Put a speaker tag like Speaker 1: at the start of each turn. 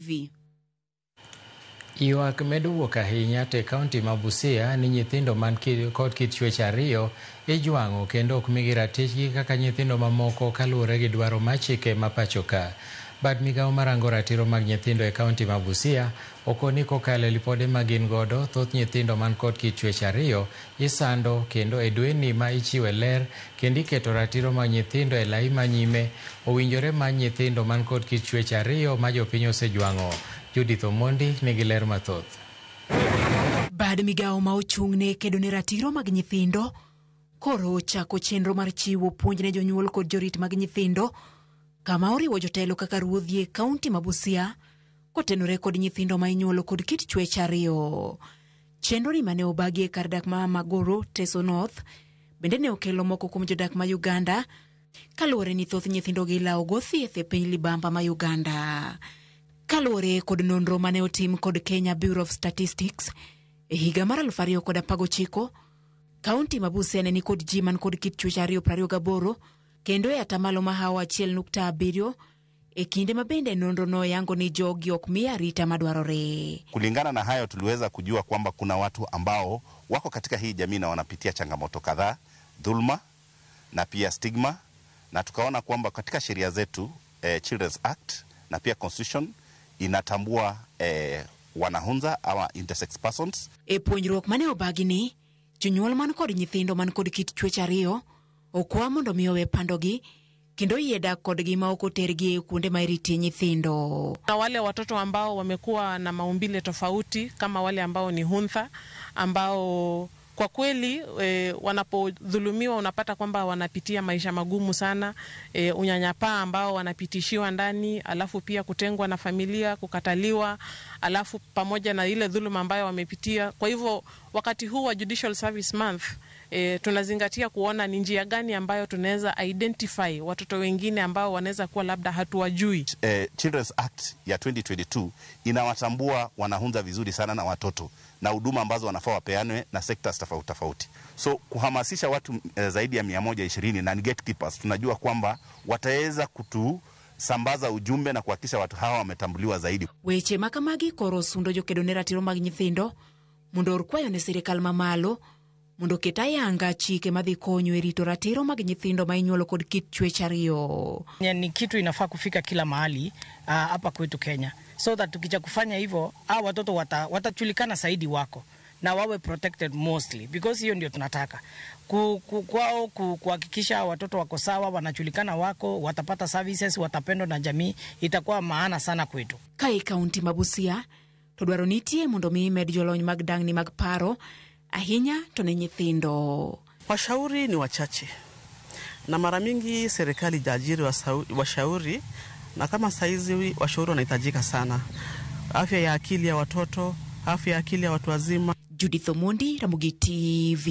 Speaker 1: TV.
Speaker 2: Ywak medo wuok ahinya te kaunti ma Busia ni nyithindo man kod kit chwech ariyo ijwang'o kendo ok migi ratichgi kaka nyithindo mamoko kaluwore gi dwaro mar chike ma pacho ka. Bad migawo marango ratiro mag nyithindo e kaunti ma Busia okoni kokalo lipode ma gin godo, thoth nyithindo man kod kit chwech ariyo isando kendo e dweni ma ichiwe ler kendo iketo ratiro mag nyithindo e lai manyime owinjore ma nyithindo man kod kit chwech ariyo ma jopiny osejwang'o. Judith Omondi nigi ler mathoth.
Speaker 1: Bad migawo ma ochung'ne kedo ne ratiro mag nyithindo koro chako chenro mar chiwo puonj ne jonyuol kod jorit mag nyithindo, kama oriwo jotelo kaka ruodhi e kaunti ma Busia kotenore kod nyithindo ma inyuolo kod kit chwech ariyo. Chenro ni mane obagi e kar dak ma Magoro, Teso North, bende ne okelo moko kuom jodak ma Uganda kaluwore ni thoth nyithindo gi lawo go thieth e piny libamba ma Uganda. Kaluwore kod nonro mane otim kod Kenya Bureau of Statistics e higa mar 2019, kaunti ma Busia ne ni kod ji man kod kit chwech ariyo 28 kendo e atamalo ma hawa 1.7 e kinde ma bende nonro no yango ni jogi ok mi arita madwarore.
Speaker 3: Kulingana na hayo tuliweza kujua kwamba kuna watu ambao wako katika hii jamii na wanapitia changamoto kadhaa, dhulma na pia stigma, na tukaona kwamba katika sheria zetu Children's Act na pia Constitution inatambua wanahunza ama intersex persons.
Speaker 1: E puonjruok mane obagi ni jonyuol man kod nyithindo man kod kit chwech ariyo okwa mondo miyowe pandogi kendo yeda kodgi ma ok otergi kuonde ma iriti nyithindo.
Speaker 4: Na wale watoto ambao wamekuwa na maumbile tofauti kama wale ambao ni huntha ambao kwa kweli wanapodhulumiwa unapata kwamba wanapitia maisha magumu sana, unyanyapaa ambao wanapitishiwa ndani, alafu pia kutengwa na familia, kukataliwa, alafu pamoja na ile dhuluma ambayo wamepitia. Kwa hivyo wakati huu wa Judicial Service Month tunazingatia kuona ni njia gani ambayo tunaweza identify watoto wengine ambao wanaweza kuwa labda hatuwajui.
Speaker 3: Children's Act ya 2022 inawatambua wanahunza vizuri sana na watoto na huduma ambazo wanafaa wapeanwe na sectors tofauti tofauti. So kuhamasisha watu zaidi ya 120 na gatekeepers, tunajua kwamba wataweza kutusambaza ujumbe na kuhakikisha watu hawa wametambuliwa zaidi.
Speaker 1: Weche makamagi koro sundo jokedo ne ratiro mag nyithindo mondo orkwayo ne sirikal mamalo mondo ket ayanga chike madhi konyo e rito ratiro mag nyithindo ma inyuolo kod kit chwech ariyo.
Speaker 5: Ni kitu inafaa kufika kila mahali hapa kwetu Kenya, so that tukija kufanya hivyo watoto watajulikana zaidi wako na wawe protected mostly, because hiyo ndio tunataka kwao kuhakikisha watoto wako sawa, wanajulikana wako, watapata services, watapendwa na jamii. Itakuwa maana sana kwetu.
Speaker 1: Kai kaunti ma Busia to dwaro nitie mondo mi med jolony mag dangni mag paro ahinya to ne nyithindo.
Speaker 6: Washauri ni wachache na mara mingi serikali jaajiri washauri, na kama saizi washauri wanahitajika sana. Afya ya akili ya watoto, afya ya akili ya watu wazima.
Speaker 1: Judith Omondi, Ramogi TV.